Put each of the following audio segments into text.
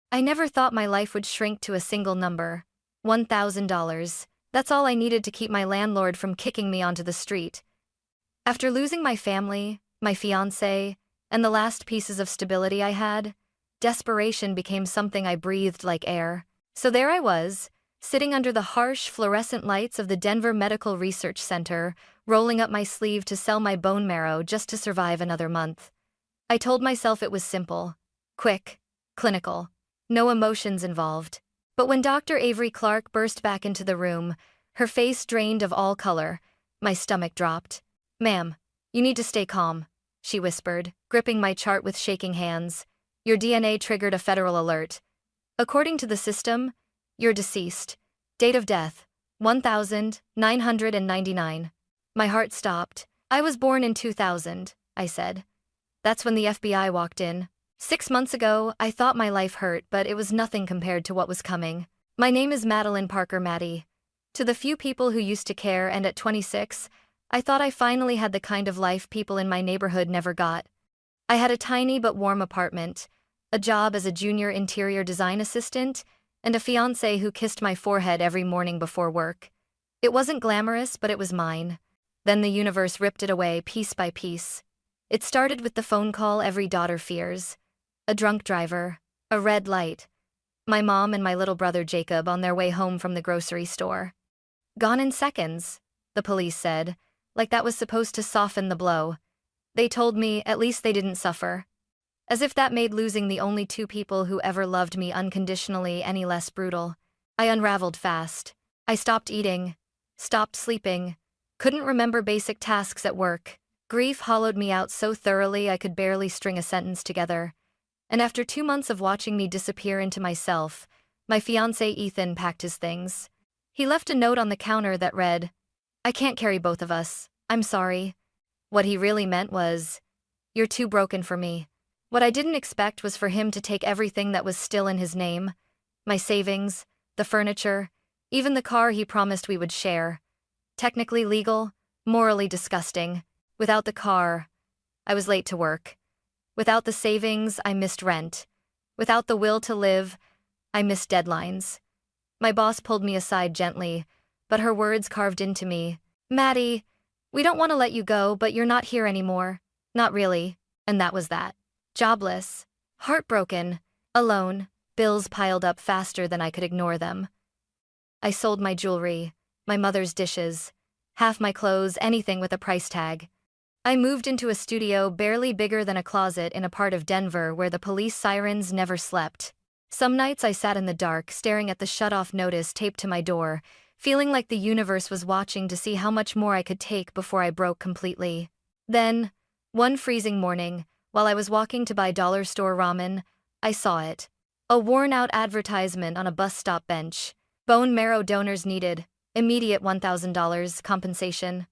I never thought my life would shrink to a single number. $1,000. That's all I needed to keep my landlord from kicking me onto the street. After losing my family, my fiancé, and the last pieces of stability I had, desperation became something I breathed like air. So there I was, sitting under the harsh fluorescent lights of the Denver Medical Research Center, rolling up my sleeve to sell my bone marrow just to survive another month. I told myself it was simple, quick, clinical, no emotions involved. But when Dr. Avery Clark burst back into the room, her face drained of all color, my stomach dropped. "Ma'am, you need to stay calm," she whispered, gripping my chart with shaking hands. "Your DNA triggered a federal alert. According to the system, you're deceased. Date of death, 1999. My heart stopped. "I was born in 2000, I said. That's when the FBI walked in. 6 months ago, I thought my life hurt, but it was nothing compared to what was coming. My name is Madeline Parker Maddie. To the few people who used to care, and at 26, I thought I finally had the kind of life people in my neighborhood never got. I had a tiny but warm apartment, a job as a junior interior design assistant, and a fiancé who kissed my forehead every morning before work. It wasn't glamorous, but it was mine. Then the universe ripped it away piece by piece. It started with the phone call every daughter fears. A drunk driver, a red light. My mom and my little brother Jacob on their way home from the grocery store. Gone in seconds, the police said, like that was supposed to soften the blow. They told me at least they didn't suffer. As if that made losing the only two people who ever loved me unconditionally any less brutal. I unraveled fast. I stopped eating, stopped sleeping, couldn't remember basic tasks at work. Grief hollowed me out so thoroughly I could barely string a sentence together. And after 2 months of watching me disappear into myself, my fiancé Ethan packed his things. He left a note on the counter that read, "I can't carry both of us, I'm sorry." What he really meant was, "You're too broken for me." What I didn't expect was for him to take everything that was still in his name, my savings, the furniture, even the car he promised we would share. Technically legal, morally disgusting. Without the car, I was late to work. Without the savings, I missed rent. Without the will to live, I missed deadlines. My boss pulled me aside gently, but her words carved into me. "Maddie, we don't want to let you go, but you're not here anymore. Not really." And that was that. Jobless, heartbroken, alone, bills piled up faster than I could ignore them. I sold my jewelry, my mother's dishes, half my clothes, anything with a price tag. I moved into a studio barely bigger than a closet in a part of Denver where the police sirens never slept. Some nights I sat in the dark, staring at the shut-off notice taped to my door, feeling like the universe was watching to see how much more I could take before I broke completely. Then, one freezing morning, while I was walking to buy dollar store ramen, I saw it. A worn-out advertisement on a bus stop bench. Bone marrow donors needed. Immediate $1,000 compensation.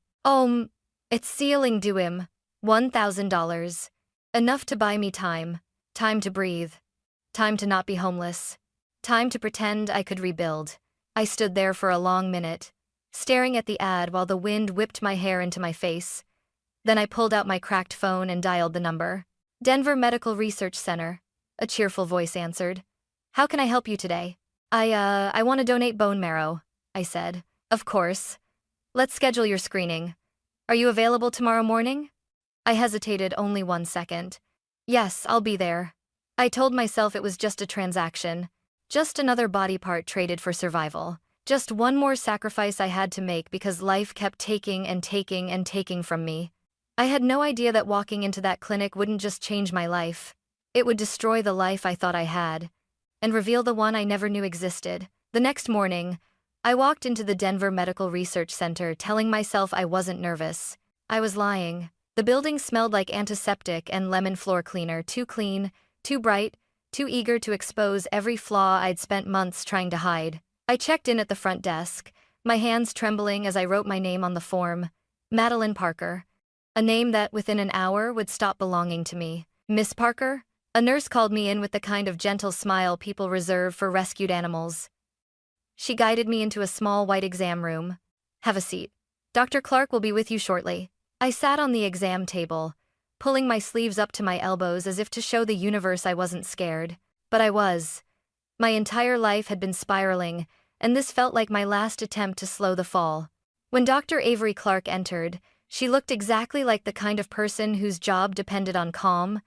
It's ceiling due him. $1,000. Enough to buy me time. Time to breathe. Time to not be homeless. Time to pretend I could rebuild. I stood there for a long minute, staring at the ad while the wind whipped my hair into my face. Then I pulled out my cracked phone and dialed the number. "Denver Medical Research Center," a cheerful voice answered. "How can I help you today?" I want to donate bone marrow," I said. "Of course. Let's schedule your screening. Are you available tomorrow morning?" I hesitated only 1 second. "Yes, I'll be there." I told myself it was just a transaction. Just another body part traded for survival. Just one more sacrifice I had to make because life kept taking and taking and taking from me. I had no idea that walking into that clinic wouldn't just change my life. It would destroy the life I thought I had, and reveal the one I never knew existed. The next morning, I walked into the Denver Medical Research Center telling myself I wasn't nervous. I was lying. The building smelled like antiseptic and lemon floor cleaner, too clean, too bright, too eager to expose every flaw I'd spent months trying to hide. I checked in at the front desk, my hands trembling as I wrote my name on the form. Madeline Parker. A name that, within an hour, would stop belonging to me. "Miss Parker?" A nurse called me in with the kind of gentle smile people reserve for rescued animals. She guided me into a small white exam room. "Have a seat. Dr. Clark will be with you shortly." I sat on the exam table, pulling my sleeves up to my elbows as if to show the universe I wasn't scared. But I was. My entire life had been spiraling, and this felt like my last attempt to slow the fall. When Dr. Avery Clark entered, she looked exactly like the kind of person whose job depended on calm,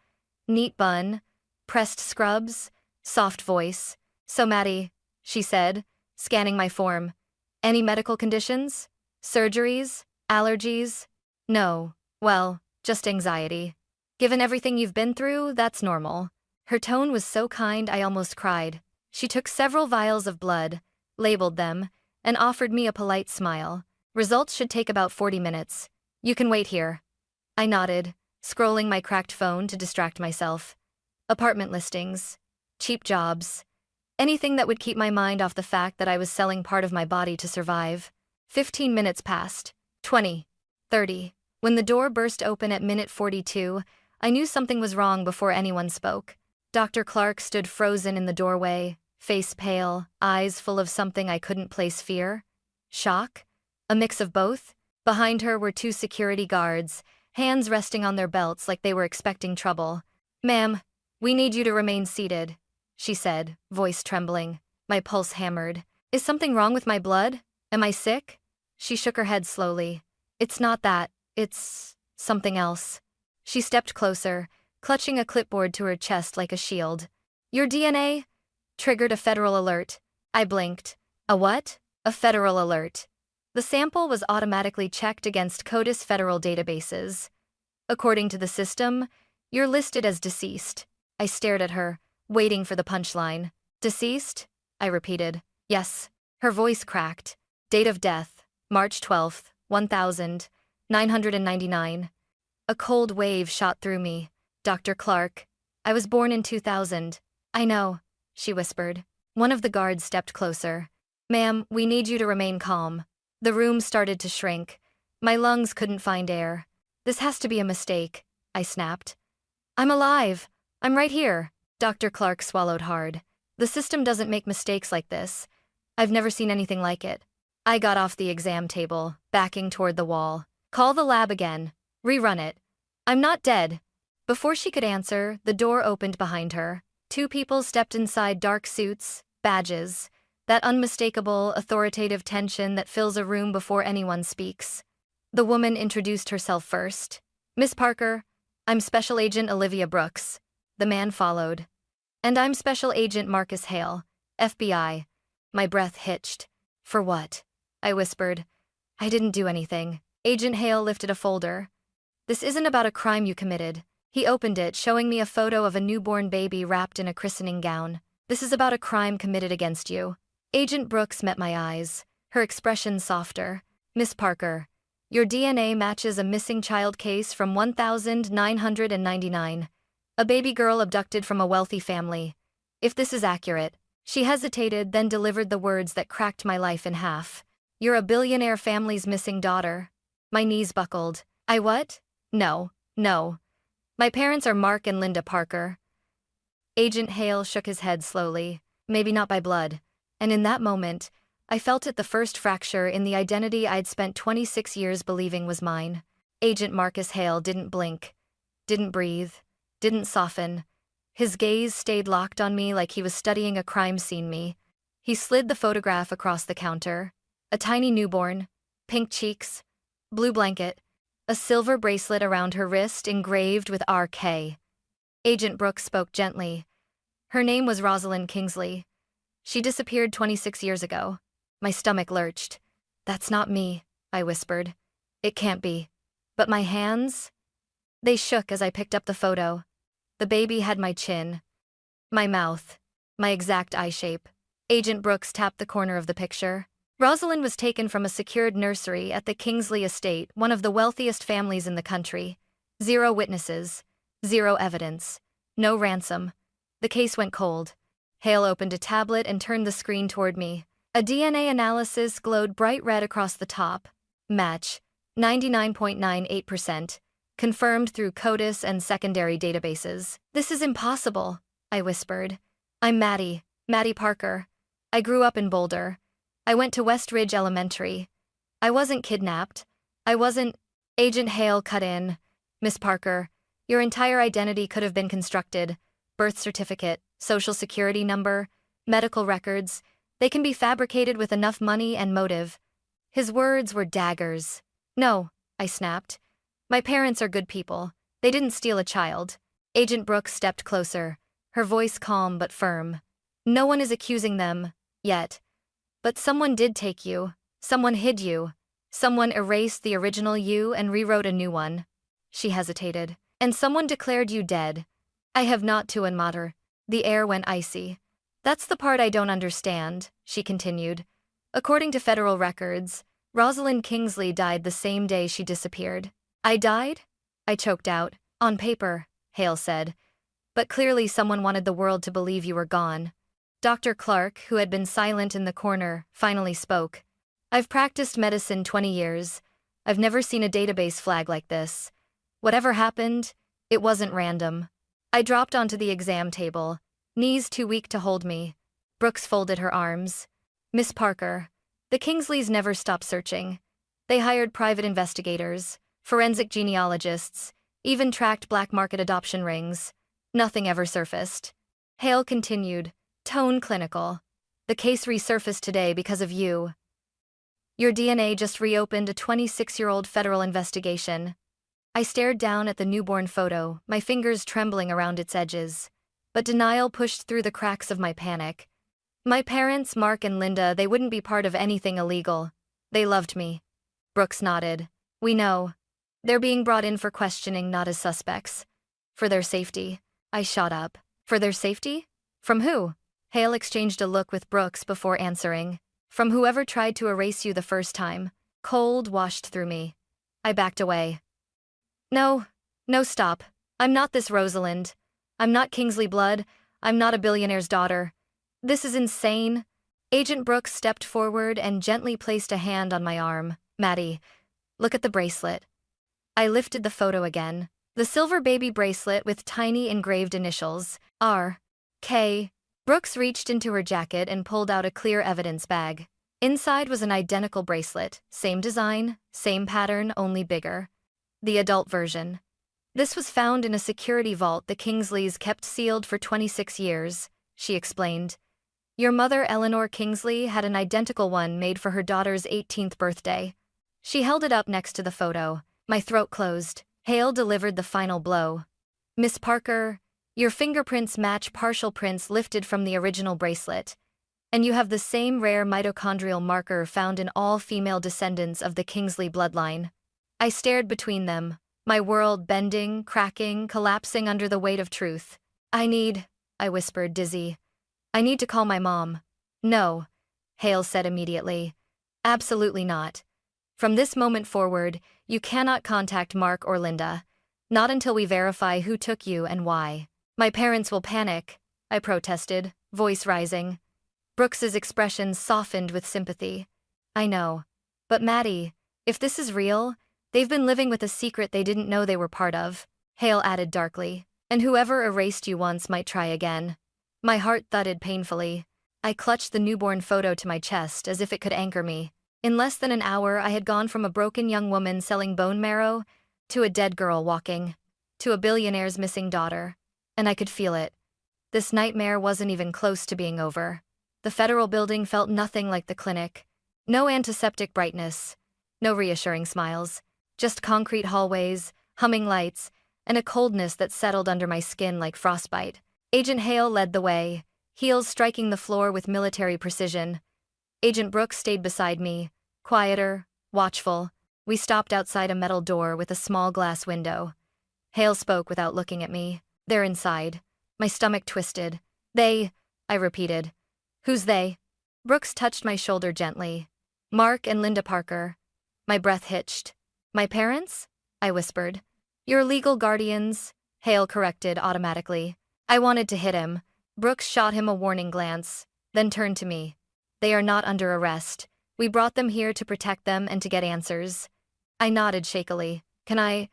neat bun, pressed scrubs, soft voice. "So Maddie," she said, scanning my form. "Any medical conditions? Surgeries? Allergies?" "No. Well, just anxiety. Given everything you've been through, that's normal." Her tone was so kind I almost cried. She took several vials of blood, labeled them, and offered me a polite smile. "Results should take about 40 minutes. You can wait here." I nodded, scrolling my cracked phone to distract myself. Apartment listings, cheap jobs, anything that would keep my mind off the fact that I was selling part of my body to survive. 15 minutes passed. 20. 30. When the door burst open at minute 42, I knew something was wrong before anyone spoke. Dr. Clark stood frozen in the doorway, face pale, eyes full of something I couldn't place: fear? Shock? A mix of both? Behind her were two security guards, hands resting on their belts like they were expecting trouble. "Ma'am, we need you to remain seated," she said, voice trembling. My pulse hammered. "Is something wrong with my blood? Am I sick?" She shook her head slowly. "It's not that. It's something else." She stepped closer, clutching a clipboard to her chest like a shield. "Your DNA?" Triggered a federal alert. I blinked. "A what?" "A federal alert. The sample was automatically checked against CODIS federal databases. According to the system, you're listed as deceased." I stared at her, waiting for the punchline. "Deceased?" I repeated. "Yes." Her voice cracked. "Date of death, March 12th, 1999. A cold wave shot through me. "Dr. Clark, I was born in 2000. "I know," she whispered. One of the guards stepped closer. "Ma'am, we need you to remain calm." The room started to shrink. My lungs couldn't find air. "This has to be a mistake," I snapped. "I'm alive. I'm right here." Dr. Clark swallowed hard. "The system doesn't make mistakes like this. I've never seen anything like it." I got off the exam table, backing toward the wall. "Call the lab again. Rerun it. I'm not dead." Before she could answer, the door opened behind her. Two people stepped inside, dark suits, badges. That unmistakable, authoritative tension that fills a room before anyone speaks. The woman introduced herself first. "Miss Parker, I'm Special Agent Olivia Brooks." The man followed. "And I'm Special Agent Marcus Hale, FBI." My breath hitched. "For what?" I whispered. "I didn't do anything." Agent Hale lifted a folder. "This isn't about a crime you committed." He opened it, showing me a photo of a newborn baby wrapped in a christening gown. "This is about a crime committed against you." Agent Brooks met my eyes, her expression softer. "Miss Parker, your DNA matches a missing child case from 1999. A baby girl abducted from a wealthy family. If this is accurate." She hesitated, then delivered the words that cracked my life in half. "You're a billionaire family's missing daughter." My knees buckled. "I what?" No. My parents are Mark and Linda Parker." Agent Hale shook his head slowly. "Maybe not by blood." And in that moment, I felt it, the first fracture in the identity I'd spent 26 years believing was mine. Agent Marcus Hale didn't blink, didn't breathe, didn't soften. His gaze stayed locked on me like he was studying a crime scene. He slid the photograph across the counter. A tiny newborn, pink cheeks, blue blanket, a silver bracelet around her wrist engraved with RK. Agent Brooks spoke gently. "Her name was Rosalind Kingsley. She disappeared 26 years ago." My stomach lurched. "That's not me," I whispered. "It can't be." But my hands? They shook as I picked up the photo. The baby had my chin, my mouth, my exact eye shape. Agent Brooks tapped the corner of the picture. "Rosalind was taken from a secured nursery at the Kingsley estate, one of the wealthiest families in the country. 0 witnesses, 0 evidence, no ransom. The case went cold." Hale opened a tablet and turned the screen toward me. A DNA analysis glowed bright red across the top. "Match, 99.98%. Confirmed through CODIS and secondary databases." "This is impossible," I whispered. "I'm Maddie Parker. I grew up in Boulder. I went to West Ridge Elementary. I wasn't kidnapped. I wasn't—" Agent Hale cut in. "Miss Parker, your entire identity could have been constructed. Birth certificate, social security number. Medical records, they can be fabricated with enough money and motive. His words were daggers. No, I snapped. My parents are good people. They didn't steal a child. Agent Brooks stepped closer, her voice calm but firm. No one is accusing them, yet. But someone did take you. Someone hid you. Someone erased the original you and rewrote a new one. She hesitated. And someone declared you dead. I have not to unmatter. The air went icy. That's the part I don't understand, she continued. According to federal records, Rosalind Kingsley died the same day she disappeared. I died? I choked out. On paper, Hale said. But clearly someone wanted the world to believe you were gone. Dr. Clark, who had been silent in the corner, finally spoke. I've practiced medicine 20 years. I've never seen a database flag like this. Whatever happened, it wasn't random. I dropped onto the exam table, knees too weak to hold me. Brooks folded her arms. Miss Parker, the Kingsleys never stopped searching. They hired private investigators, forensic genealogists, even tracked black market adoption rings. Nothing ever surfaced. Hale continued, tone clinical. The case resurfaced today because of you. Your DNA just reopened a 26-year-old federal investigation. I stared down at the newborn photo, my fingers trembling around its edges. But denial pushed through the cracks of my panic. My parents, Mark and Linda, they wouldn't be part of anything illegal. They loved me. Brooks nodded. We know. They're being brought in for questioning, not as suspects. For their safety. I shot up. For their safety? From who? Hale exchanged a look with Brooks before answering. From whoever tried to erase you the first time. Cold washed through me. I backed away. No, stop. I'm not this Rosalind. I'm not Kingsley blood. I'm not a billionaire's daughter. This is insane. Agent Brooks stepped forward and gently placed a hand on my arm. Maddie, look at the bracelet. I lifted the photo again. The silver baby bracelet with tiny engraved initials, R. K. Brooks reached into her jacket and pulled out a clear evidence bag. Inside was an identical bracelet, same design, same pattern, only bigger. The adult version. This was found in a security vault the Kingsleys kept sealed for 26 years, she explained. Your mother, Eleanor Kingsley, had an identical one made for her daughter's 18th birthday. She held it up next to the photo. My throat closed. Hale delivered the final blow. Miss Parker, your fingerprints match partial prints lifted from the original bracelet. And you have the same rare mitochondrial marker found in all female descendants of the Kingsley bloodline. I stared between them, my world bending, cracking, collapsing under the weight of truth. I whispered, dizzy. I need to call my mom. No, Hale said immediately. Absolutely not. From this moment forward, you cannot contact Mark or Linda. Not until we verify who took you and why. My parents will panic, I protested, voice rising. Brooks's expression softened with sympathy. I know. But Maddie, if this is real, they've been living with a secret they didn't know they were part of, Hale added darkly. And whoever erased you once might try again. My heart thudded painfully. I clutched the newborn photo to my chest as if it could anchor me. In less than an hour, I had gone from a broken young woman selling bone marrow to a dead girl walking, to a billionaire's missing daughter. And I could feel it. This nightmare wasn't even close to being over. The federal building felt nothing like the clinic. No antiseptic brightness. No reassuring smiles. Just concrete hallways, humming lights, and a coldness that settled under my skin like frostbite. Agent Hale led the way, heels striking the floor with military precision. Agent Brooks stayed beside me, quieter, watchful. We stopped outside a metal door with a small glass window. Hale spoke without looking at me. They're inside. My stomach twisted. They, I repeated. Who's they? Brooks touched my shoulder gently. Mark and Linda Parker. My breath hitched. My parents? I whispered. Your legal guardians, Hale corrected automatically. I wanted to hit him. Brooks shot him a warning glance, then turned to me. They are not under arrest. We brought them here to protect them and to get answers. I nodded shakily. Can I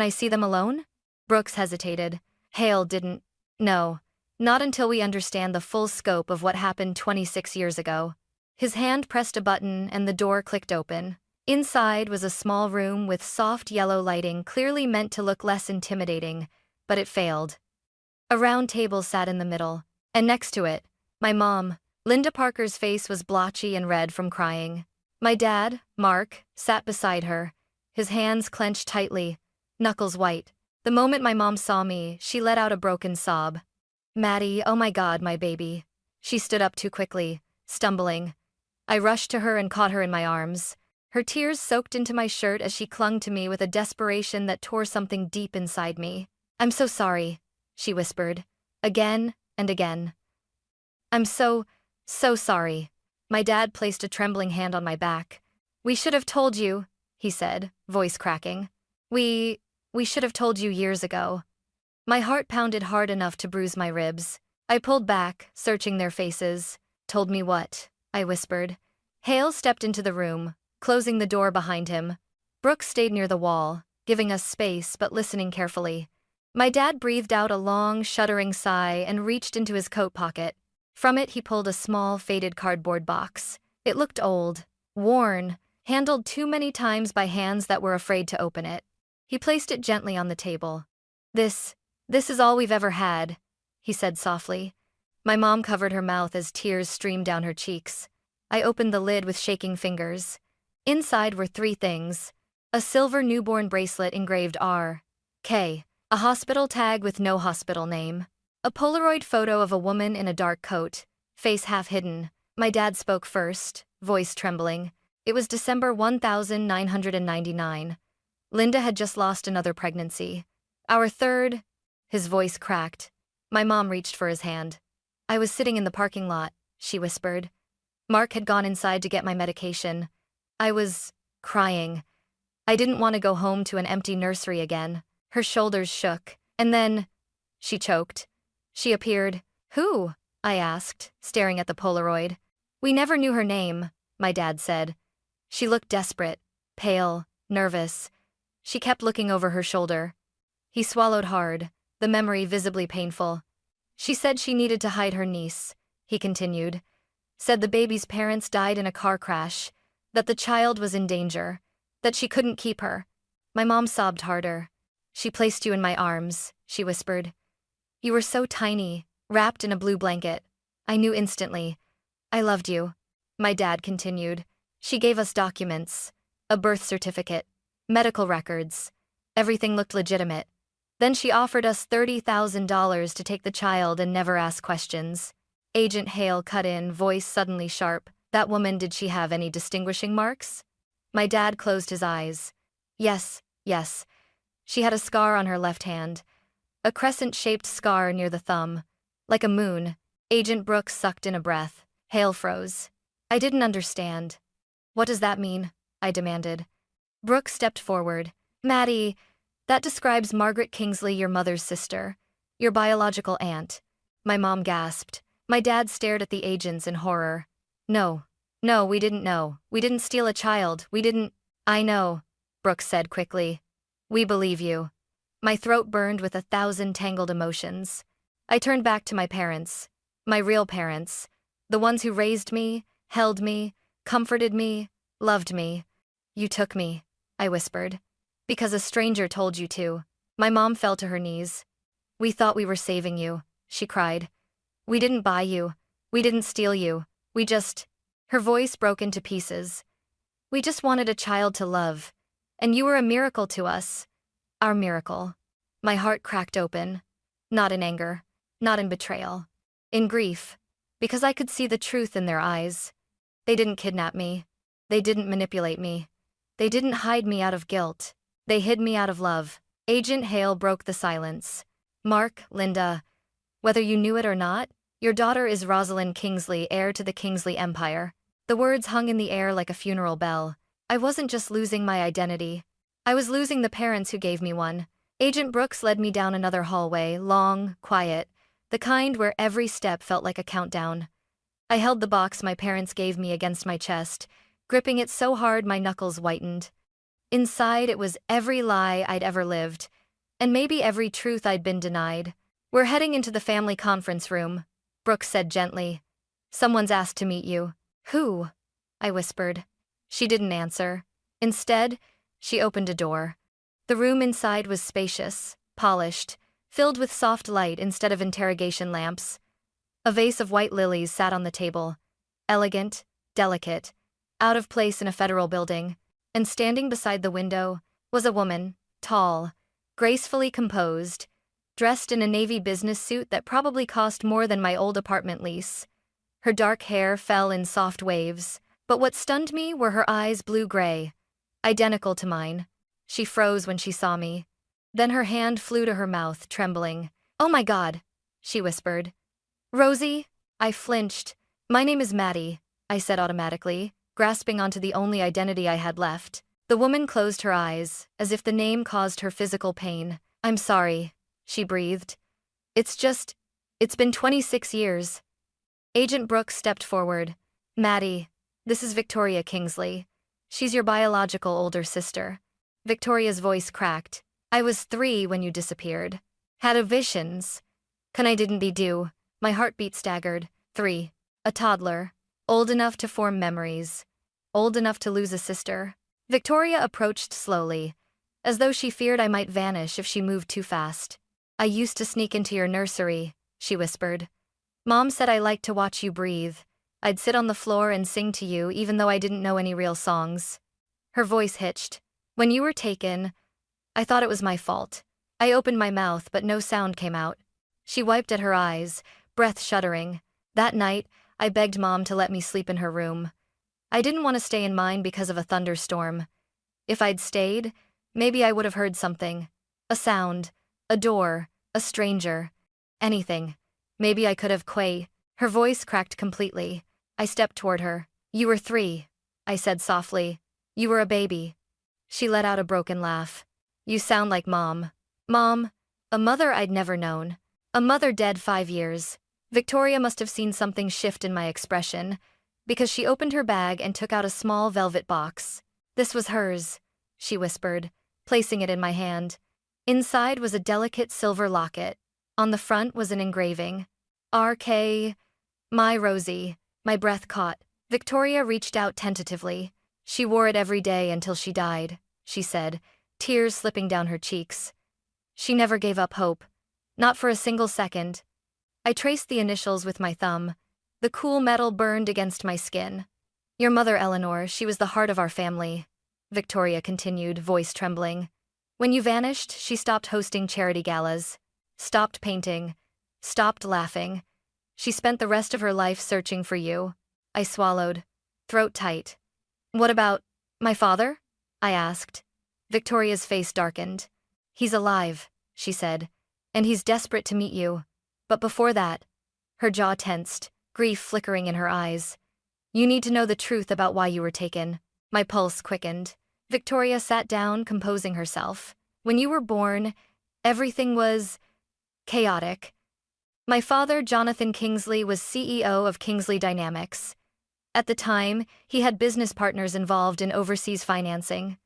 see them alone? Brooks hesitated. Hale didn't. No. Not until we understand the full scope of what happened 26 years ago. His hand pressed a button and the door clicked open. Inside was a small room with soft yellow lighting clearly meant to look less intimidating, but it failed. A round table sat in the middle, and next to it, my mom, Linda Parker's face was blotchy and red from crying. My dad, Mark, sat beside her, his hands clenched tightly, knuckles white. The moment my mom saw me, she let out a broken sob. Maddie, oh my God, my baby. She stood up too quickly, stumbling. I rushed to her and caught her in my arms. Her tears soaked into my shirt as she clung to me with a desperation that tore something deep inside me. I'm so sorry, she whispered, again and again. I'm so sorry. My dad placed a trembling hand on my back. We should have told you, he said, voice cracking. We should have told you years ago. My heart pounded hard enough to bruise my ribs. I pulled back, searching their faces. Told me what? I whispered. Hale stepped into the room, closing the door behind him. Brooke stayed near the wall, giving us space but listening carefully. My dad breathed out a long, shuddering sigh and reached into his coat pocket. From it he pulled a small, faded cardboard box. It looked old, worn, handled too many times by hands that were afraid to open it. He placed it gently on the table. This is all we've ever had, he said softly. My mom covered her mouth as tears streamed down her cheeks. I opened the lid with shaking fingers. Inside were 3 things. A silver newborn bracelet engraved R.K., a hospital tag with no hospital name, a Polaroid photo of a woman in a dark coat, face half hidden. My dad spoke first, voice trembling. It was December 1999. Linda had just lost another pregnancy. Our third. His voice cracked. My mom reached for his hand. I was sitting in the parking lot, she whispered. Mark had gone inside to get my medication. I was crying. I didn't want to go home to an empty nursery again. Her shoulders shook. And then, she choked. She appeared. Who? I asked, staring at the Polaroid. We never knew her name, my dad said. She looked desperate, pale, nervous. She kept looking over her shoulder. He swallowed hard, the memory visibly painful. She said she needed to hide her niece, he continued. Said the baby's parents died in a car crash, that the child was in danger, that she couldn't keep her. My mom sobbed harder. She placed you in my arms, she whispered. You were so tiny, wrapped in a blue blanket. I knew instantly. I loved you. My dad continued. She gave us documents, a birth certificate, medical records. Everything looked legitimate. Then she offered us $30,000 to take the child and never ask questions. Agent Hale cut in, voice suddenly sharp. That woman, did she have any distinguishing marks? My dad closed his eyes. Yes. She had a scar on her left hand. A crescent-shaped scar near the thumb. Like a moon. Agent Brooks sucked in a breath. Hale froze. I didn't understand. What does that mean? I demanded. Brooks stepped forward. Maddie, that describes Margaret Kingsley, your mother's sister. Your biological aunt. My mom gasped. My dad stared at the agents in horror. No, we didn't know. We didn't steal a child. We didn't. I know, Brooks said quickly. We believe you. My throat burned with 1,000 tangled emotions. I turned back to my parents. My real parents. The ones who raised me, held me, comforted me, loved me. You took me, I whispered. Because a stranger told you to. My mom fell to her knees. We thought we were saving you, she cried. We didn't buy you. We didn't steal you. We just. Her voice broke into pieces. We just wanted a child to love. And you were a miracle to us. Our miracle. My heart cracked open. Not in anger. Not in betrayal. In grief. Because I could see the truth in their eyes. They didn't kidnap me. They didn't manipulate me. They didn't hide me out of guilt. They hid me out of love. Agent Hale broke the silence. Mark, Linda, whether you knew it or not, your daughter is Rosalind Kingsley, heir to the Kingsley Empire. The words hung in the air like a funeral bell. I wasn't just losing my identity. I was losing the parents who gave me one. Agent Brooks led me down another hallway, long, quiet, the kind where every step felt like a countdown. I held the box my parents gave me against my chest, gripping it so hard my knuckles whitened. Inside it was every lie I'd ever lived, and maybe every truth I'd been denied. We're heading into the family conference room, Brooks said gently. Someone's asked to meet you. Who? I whispered. She didn't answer. Instead, she opened a door. The room inside was spacious, polished, filled with soft light instead of interrogation lamps. A vase of white lilies sat on the table, elegant, delicate, out of place in a federal building, and standing beside the window was a woman, tall, gracefully composed, dressed in a navy business suit that probably cost more than my old apartment lease. Her dark hair fell in soft waves, but what stunned me were her eyes blue-gray, identical to mine. She froze when she saw me. Then her hand flew to her mouth, trembling. "Oh my God," she whispered. "Rosie?" I flinched. "My name is Maddie," I said automatically, grasping onto the only identity I had left. The woman closed her eyes, as if the name caused her physical pain. "I'm sorry," she breathed. It's been 26 years." Agent Brooks stepped forward. "Maddie, this is Victoria Kingsley. She's your biological older sister." Victoria's voice cracked. "I was 3 when you disappeared. Had a visions. Can I didn't be due." My heartbeat staggered. 3. A toddler. Old enough to form memories. Old enough to lose a sister. Victoria approached slowly, as though she feared I might vanish if she moved too fast. "I used to sneak into your nursery," she whispered. "Mom said I liked to watch you breathe. I'd sit on the floor and sing to you even though I didn't know any real songs." Her voice hitched. "When you were taken, I thought it was my fault. I opened my mouth but no sound came out." She wiped at her eyes, breath shuddering. "That night, I begged Mom to let me sleep in her room. I didn't want to stay in mine because of a thunderstorm. If I'd stayed, maybe I would have heard something. A sound, a door, a stranger. Anything. Maybe I could have Her voice cracked completely. I stepped toward her. "You were 3, I said softly. "You were a baby." She let out a broken laugh. "You sound like Mom." Mom? A mother I'd never known. A mother dead 5 years. Victoria must have seen something shift in my expression, because she opened her bag and took out a small velvet box. "This was hers," she whispered, placing it in my hand. Inside was a delicate silver locket. On the front was an engraving. "R.K. My Rosie." My breath caught. Victoria reached out tentatively. "She wore it every day until she died," she said, tears slipping down her cheeks. "She never gave up hope. Not for a single second." I traced the initials with my thumb. The cool metal burned against my skin. "Your mother, Eleanor, she was the heart of our family," Victoria continued, voice trembling. "When you vanished, she stopped hosting charity galas, stopped painting, stopped laughing. She spent the rest of her life searching for you." I swallowed, throat tight. "What about my father?" I asked. Victoria's face darkened. "He's alive," she said, "and he's desperate to meet you. But before that," her jaw tensed, grief flickering in her eyes, "you need to know the truth about why you were taken." My pulse quickened. Victoria sat down, composing herself. "When you were born, everything was chaotic. My father, Jonathan Kingsley, was CEO of Kingsley Dynamics. At the time, he had business partners involved in overseas financing.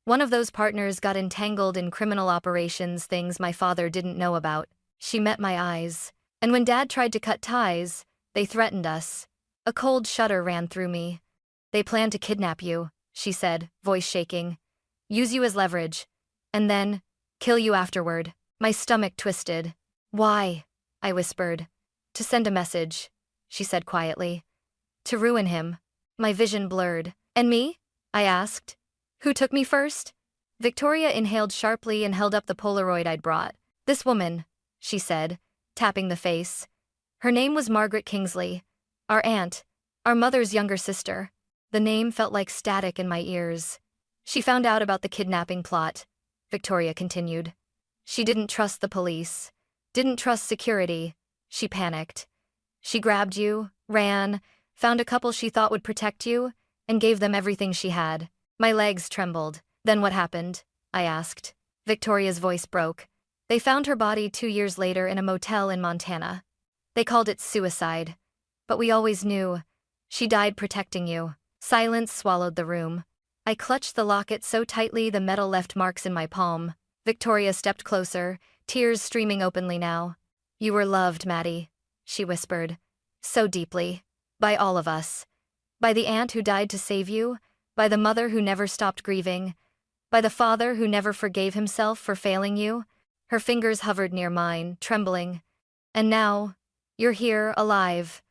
One of those partners got entangled in criminal operations, things my father didn't know about. She met my eyes. And when Dad tried to cut ties, they threatened us." A cold shudder ran through me. "They planned to kidnap you," she said, voice shaking. "Use you as leverage. And then, kill you afterward." My stomach twisted. "Why?" I whispered. "To send a message," she said quietly. "To ruin him." My vision blurred. "And me?" I asked. "Who took me first?" Victoria inhaled sharply and held up the Polaroid I'd brought. "This woman," she said, tapping the face. "Her name was Margaret Kingsley. Our aunt. Our mother's younger sister." The name felt like static in my ears. "She found out about the kidnapping plot," Victoria continued. "She didn't trust the police. Didn't trust security. She panicked. She grabbed you, ran, found a couple she thought would protect you, and gave them everything she had." My legs trembled. "Then what happened?" I asked. Victoria's voice broke. "They found her body 2 years later in a motel in Montana. They called it suicide. But we always knew. She died protecting you." Silence swallowed the room. I clutched the locket so tightly the metal left marks in my palm. Victoria stepped closer, tears streaming openly now. "You were loved, Maddie," she whispered. "So deeply. By all of us. By the aunt who died to save you, by the mother who never stopped grieving, by the father who never forgave himself for failing you." Her fingers hovered near mine, trembling. "And now, You're here, alive.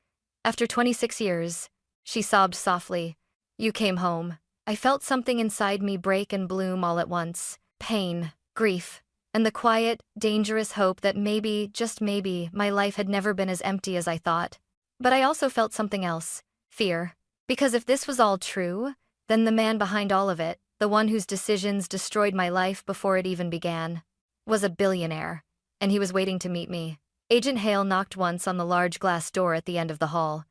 After 26 years. She sobbed softly. You came home. I felt something inside me break and bloom all at once. Pain, grief, and the quiet, dangerous hope that maybe, just maybe, my life had never been as empty as I thought. But I also felt something else. Fear. Because if this was all true, then the man behind all of it, the one whose decisions destroyed my life before it even began, was a billionaire. And he was waiting to meet me. Agent Hale knocked once on the large glass door at the end of the hall.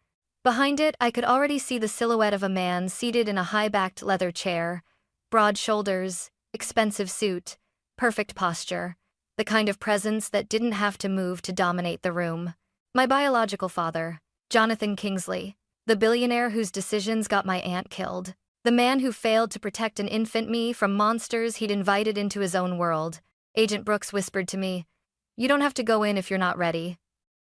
Behind it, I could already see the silhouette of a man seated in a high-backed leather chair, broad shoulders, expensive suit, perfect posture, the kind of presence that didn't have to move to dominate the room. My biological father, Jonathan Kingsley, the billionaire whose decisions got my aunt killed, the man who failed to protect an infant me from monsters he'd invited into his own world. Agent Brooks whispered to me, "You don't have to go in if you're not ready."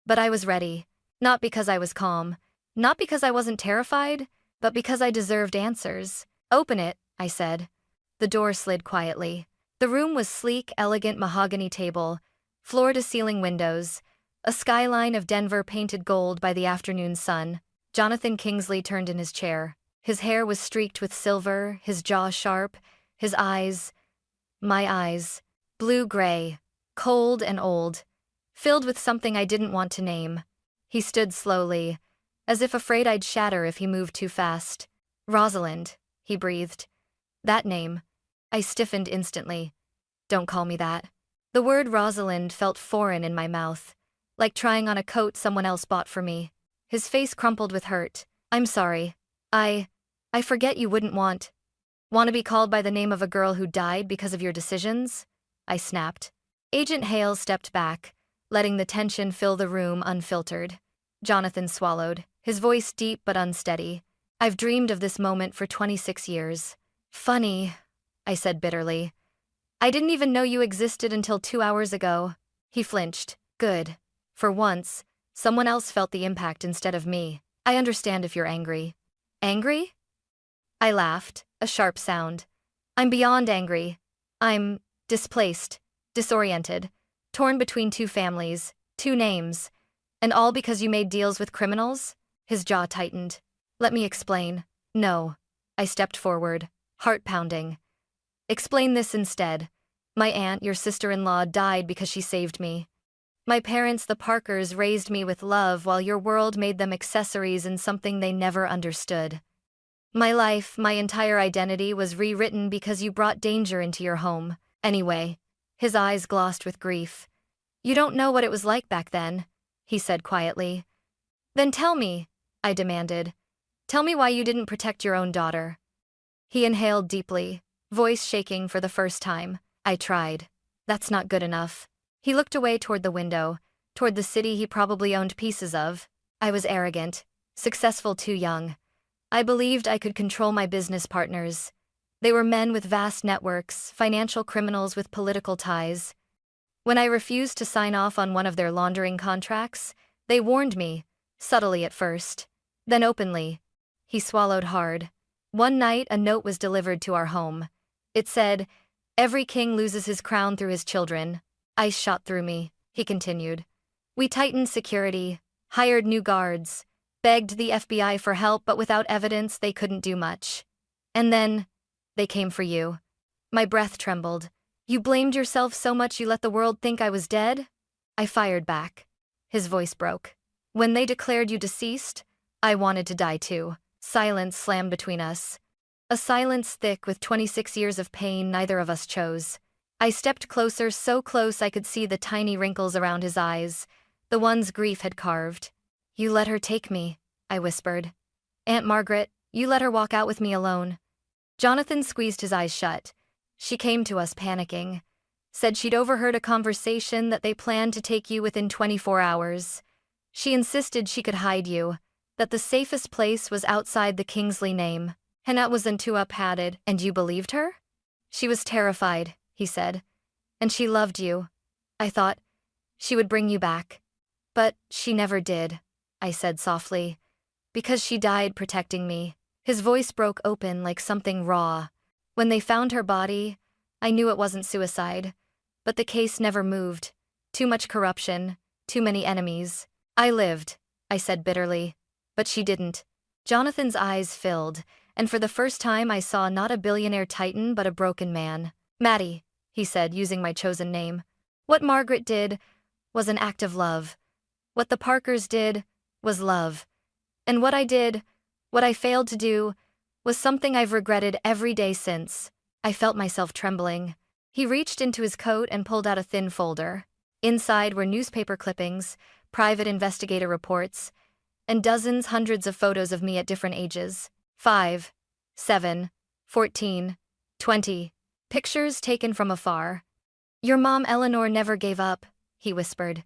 But I was ready, not because I was calm, not because I wasn't terrified, but because I deserved answers. "Open it," I said. The door slid quietly. The room was sleek, elegant mahogany table, floor-to-ceiling windows, a skyline of Denver painted gold by the afternoon sun. Jonathan Kingsley turned in his chair. His hair was streaked with silver, his jaw sharp, his eyes, my eyes, blue-gray, cold and old, filled with something I didn't want to name. He stood slowly, as if afraid I'd shatter if he moved too fast. "Rosalind," he breathed. That name. I stiffened instantly. "Don't call me that." The word Rosalind felt foreign in my mouth, like trying on a coat someone else bought for me. His face crumpled with hurt. "I'm sorry. I forget you wouldn't want to be called by the name of a girl who died because of your decisions?" I snapped. Agent Hale stepped back, letting the tension fill the room unfiltered. Jonathan swallowed, his voice deep but unsteady. "I've dreamed of this moment for 26 years. Funny," I said bitterly. "I didn't even know you existed until 2 hours ago." He flinched. "Good. For once, someone else felt the impact instead of me. I understand if you're angry." "Angry?" I laughed, a sharp sound. "I'm beyond angry. I'm displaced, disoriented, torn between two families, two names, and all because you made deals with criminals?" His jaw tightened. "Let me explain." "No." I stepped forward, heart pounding. "Explain this instead. My aunt, your sister-in-law, died because she saved me. My parents, the Parkers, raised me with love while your world made them accessories in something they never understood. My life, my entire identity was rewritten because you brought danger into your home. Anyway," his eyes glossed with grief. "You don't know what it was like back then," he said quietly. "Then tell me," I demanded. "Tell me why you didn't protect your own daughter." He inhaled deeply, voice shaking for the first time. "I tried. That's not good enough." He looked away toward the window, toward the city he probably owned pieces of. "I was arrogant, successful too young. I believed I could control my business partners. They were men with vast networks, financial criminals with political ties. When I refused to sign off on one of their laundering contracts, they warned me, subtly at first, then openly." He swallowed hard. "One night, a note was delivered to our home. It said, 'Every king loses his crown through his children.' Ice shot through me," he continued. "We tightened security, hired new guards, begged the FBI for help, but without evidence, they couldn't do much. And then, they came for you." My breath trembled. "You blamed yourself so much you let the world think I was dead?" I fired back. His voice broke. "When they declared you deceased, I wanted to die too." Silence slammed between us. A silence thick with 26 years of pain neither of us chose. I stepped closer, so close I could see the tiny wrinkles around his eyes, the ones grief had carved. "You let her take me," I whispered. "Aunt Margaret, you let her walk out with me alone." Jonathan squeezed his eyes shut. "She came to us panicking. Said she'd overheard a conversation that they planned to take you within 24 hours. She insisted she could hide you, that the safest place was outside the Kingsley name. And that wasn't too padded, and you believed her?" "She was terrified," he said. "And she loved you. I thought she would bring you back. But she never did," I said softly. "Because she died protecting me." His voice broke open like something raw. "When they found her body, I knew it wasn't suicide. But the case never moved. Too much corruption, too many enemies. I lived, I said bitterly. But she didn't. Jonathan's eyes filled, and for the first time I saw not a billionaire titan but a broken man. Maddie, he said, using my chosen name. What Margaret did was an act of love. What the Parkers did was love. And what I did, what I failed to do, was something I've regretted every day since. I felt myself trembling. He reached into his coat and pulled out a thin folder. Inside were newspaper clippings, private investigator reports, and dozens, hundreds of photos of me at different ages. 5, 7, 14, 20. Pictures taken from afar. Your mom Eleanor never gave up, he whispered.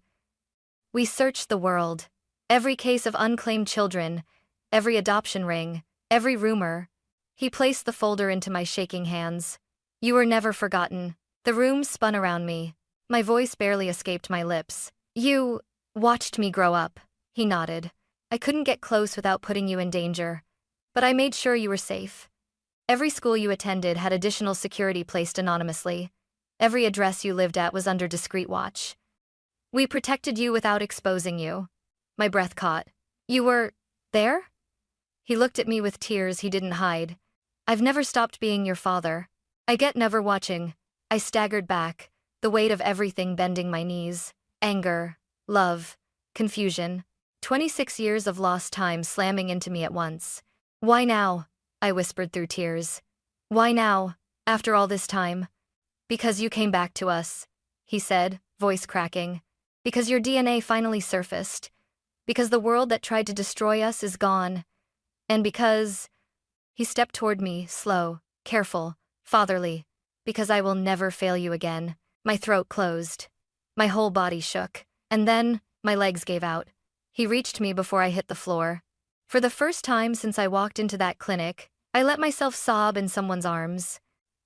We searched the world. Every case of unclaimed children, every adoption ring, every rumor. He placed the folder into my shaking hands. You were never forgotten. The room spun around me. My voice barely escaped my lips. You watched me grow up, he nodded. I couldn't get close without putting you in danger. But I made sure you were safe. Every school you attended had additional security placed anonymously. Every address you lived at was under discreet watch. We protected you without exposing you. My breath caught. You were there? He looked at me with tears he didn't hide. I've never stopped being your father. I get never watching. I staggered back, the weight of everything bending my knees. Anger, love, confusion. 26 years of lost time slamming into me at once. Why now? I whispered through tears. Why now, after all this time? Because you came back to us, he said, voice cracking. Because your DNA finally surfaced. Because the world that tried to destroy us is gone. And because... He stepped toward me, slow, careful, fatherly. Because I will never fail you again. My throat closed. My whole body shook. And then, my legs gave out. He reached me before I hit the floor. For the first time since I walked into that clinic, I let myself sob in someone's arms.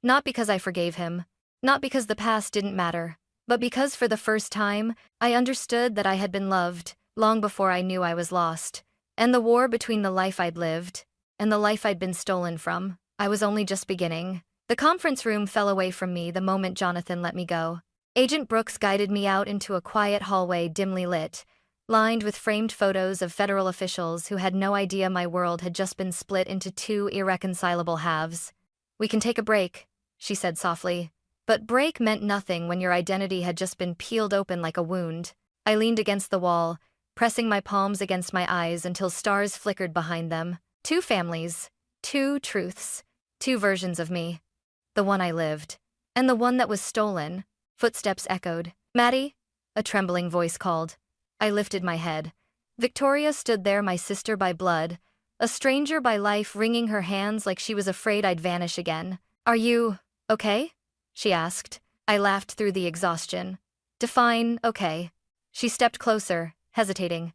Not because I forgave him. Not because the past didn't matter. But because for the first time, I understood that I had been loved, long before I knew I was lost. And the war between the life I'd lived and the life I'd been stolen from, I was only just beginning. The conference room fell away from me the moment Jonathan let me go. Agent Brooks guided me out into a quiet hallway dimly lit, lined with framed photos of federal officials who had no idea my world had just been split into two irreconcilable halves. We can take a break, she said softly. But break meant nothing when your identity had just been peeled open like a wound. I leaned against the wall, pressing my palms against my eyes until stars flickered behind them. Two families, two truths, two versions of me. The one I lived, and the one that was stolen. Footsteps echoed. Maddie? A trembling voice called. I lifted my head. Victoria stood there, my sister by blood, a stranger by life, wringing her hands like she was afraid I'd vanish again. Are you okay? She asked. I laughed through the exhaustion. Define okay. She stepped closer, hesitating.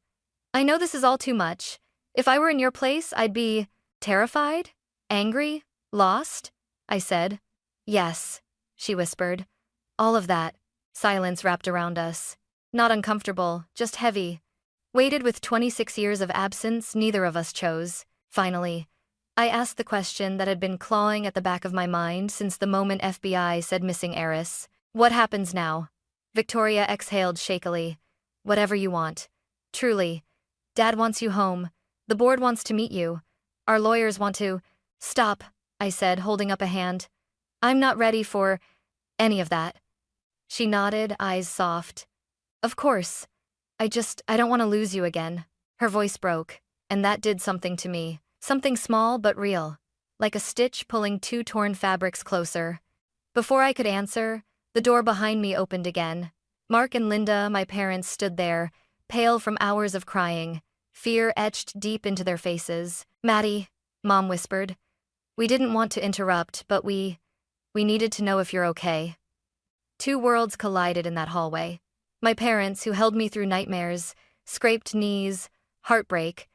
I know this is all too much. If I were in your place, I'd be terrified, angry, lost, I said. Yes, she whispered. All of that. Silence wrapped around us. Not uncomfortable, just heavy. Weighted with 26 years of absence neither of us chose. Finally, I asked the question that had been clawing at the back of my mind since the moment FBI said missing heiress. What happens now? Victoria exhaled shakily. Whatever you want. Truly. Dad wants you home. The board wants to meet you. Our lawyers want to... Stop, I said, holding up a hand. I'm not ready for any of that. She nodded, eyes soft. Of course. I don't want to lose you again. Her voice broke, and that did something to me. Something small but real. Like a stitch pulling two torn fabrics closer. Before I could answer, the door behind me opened again. Mark and Linda, my parents, stood there, pale from hours of crying, fear etched deep into their faces. Maddie, Mom whispered. We didn't want to interrupt, but we needed to know if you're okay. Two worlds collided in that hallway. My parents, who held me through nightmares, scraped knees, heartbreak,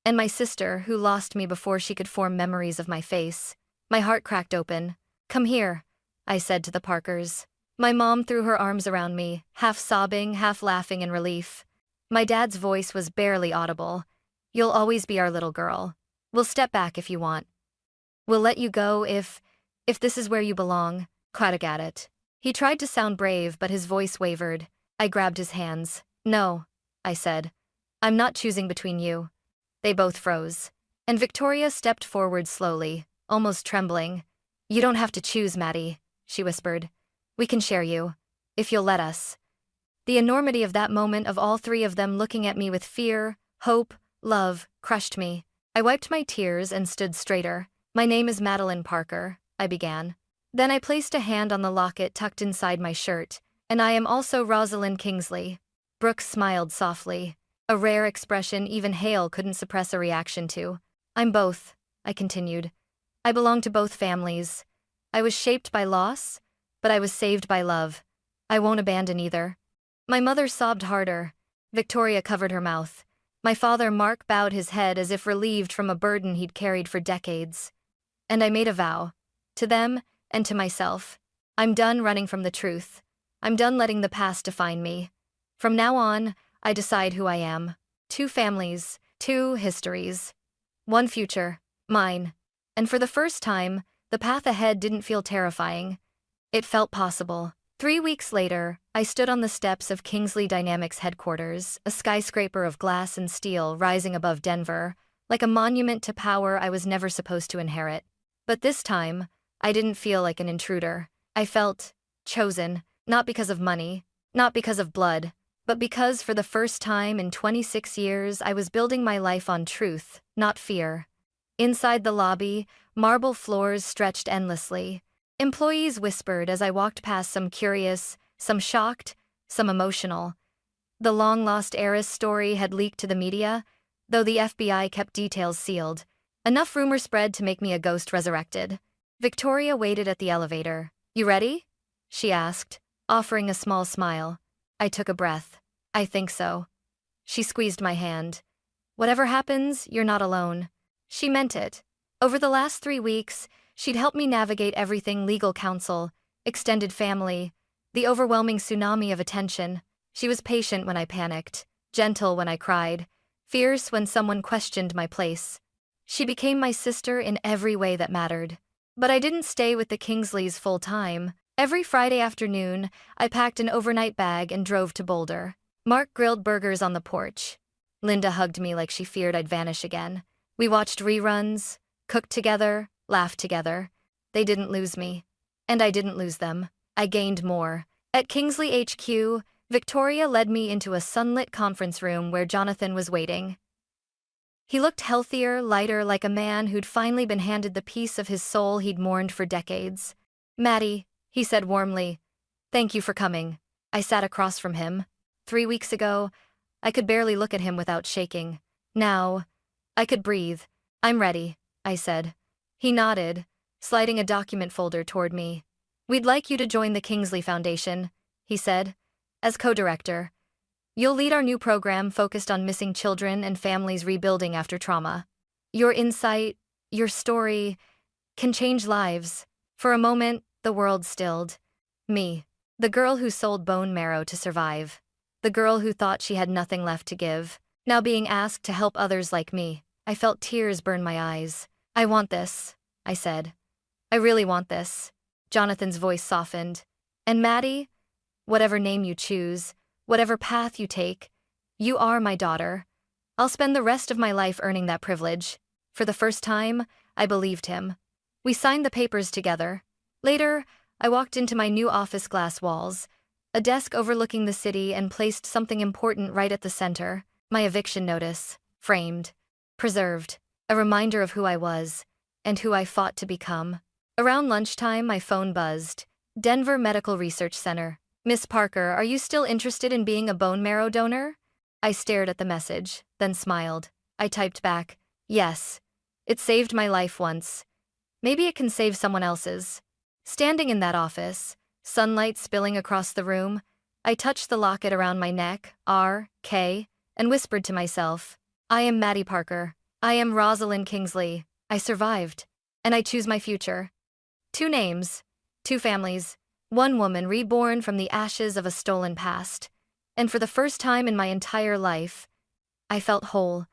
and my sister, who lost me before she could form memories of my face. My heart cracked open. Come here, I said to the Parkers. My mom threw her arms around me, half sobbing, half laughing in relief. My dad's voice was barely audible. You'll always be our little girl. We'll step back if you want. We'll let you go if this is where you belong. Crack at it. He tried to sound brave, but his voice wavered. I grabbed his hands. No, I said. I'm not choosing between you. They both froze. And Victoria stepped forward slowly, almost trembling. You don't have to choose, Maddie, she whispered. We can share you, if you'll let us. The enormity of that moment of all three of them looking at me with fear, hope, love, crushed me. I wiped my tears and stood straighter. My name is Madeline Parker, I began. Then I placed a hand on the locket tucked inside my shirt. And I am also Rosalind Kingsley. Brooks smiled softly, a rare expression even Hale couldn't suppress a reaction to. I'm both, I continued. I belong to both families. I was shaped by loss, but I was saved by love. I won't abandon either. My mother sobbed harder. Victoria covered her mouth. My father, Mark, bowed his head as if relieved from a burden he'd carried for decades. And I made a vow. To them, and to myself. I'm done running from the truth. I'm done letting the past define me. From now on, I decide who I am. 2 families, 2 histories. 1 future, mine. And for the first time, the path ahead didn't feel terrifying. It felt possible. 3 weeks later, I stood on the steps of Kingsley Dynamics headquarters, a skyscraper of glass and steel rising above Denver, like a monument to power I was never supposed to inherit. But this time, I didn't feel like an intruder. I felt chosen, not because of money, not because of blood, but because for the first time in 26 years I was building my life on truth, not fear. Inside the lobby, marble floors stretched endlessly. Employees whispered as I walked past, some curious, some shocked, some emotional. The long-lost heiress story had leaked to the media, though the FBI kept details sealed. Enough rumor spread to make me a ghost resurrected. Victoria waited at the elevator. You ready? She asked, offering a small smile. I took a breath. I think so. She squeezed my hand. Whatever happens, you're not alone. She meant it. Over the last 3 weeks, she'd helped me navigate everything: legal counsel, extended family, the overwhelming tsunami of attention. She was patient when I panicked, gentle when I cried, fierce when someone questioned my place. She became my sister in every way that mattered. But I didn't stay with the Kingsleys full time. Every Friday afternoon, I packed an overnight bag and drove to Boulder. Mark grilled burgers on the porch. Linda hugged me like she feared I'd vanish again. We watched reruns, cooked together, laughed together. They didn't lose me. And I didn't lose them. I gained more. At Kingsley HQ, Victoria led me into a sunlit conference room where Jonathan was waiting. He looked healthier, lighter, like a man who'd finally been handed the piece of his soul he'd mourned for decades. Maddie, he said warmly, thank you for coming. I sat across from him. 3 weeks ago, I could barely look at him without shaking. Now, I could breathe. I'm ready, I said. He nodded, sliding a document folder toward me. We'd like you to join the Kingsley Foundation, he said, as co-director. You'll lead our new program focused on missing children and families rebuilding after trauma. Your insight, your story, can change lives. For a moment, the world stilled. Me, the girl who sold bone marrow to survive. The girl who thought she had nothing left to give. Now being asked to help others like me, I felt tears burn my eyes. I want this, I said. I really want this. Jonathan's voice softened. And Maddie, whatever name you choose, whatever path you take, you are my daughter. I'll spend the rest of my life earning that privilege. For the first time, I believed him. We signed the papers together. Later, I walked into my new office, glass walls, a desk overlooking the city, and placed something important right at the center. My eviction notice, framed, preserved, a reminder of who I was, and who I fought to become. Around lunchtime, my phone buzzed. Denver Medical Research Center. Miss Parker, are you still interested in being a bone marrow donor? I stared at the message, then smiled. I typed back, yes. It saved my life once. Maybe it can save someone else's. Standing in that office, sunlight spilling across the room, I touched the locket around my neck, R.K., and whispered to myself, I am Maddie Parker. I am Rosalind Kingsley. I survived. And I choose my future. 2 names, 2 families, 1 woman reborn from the ashes of a stolen past. And for the first time in my entire life, I felt whole.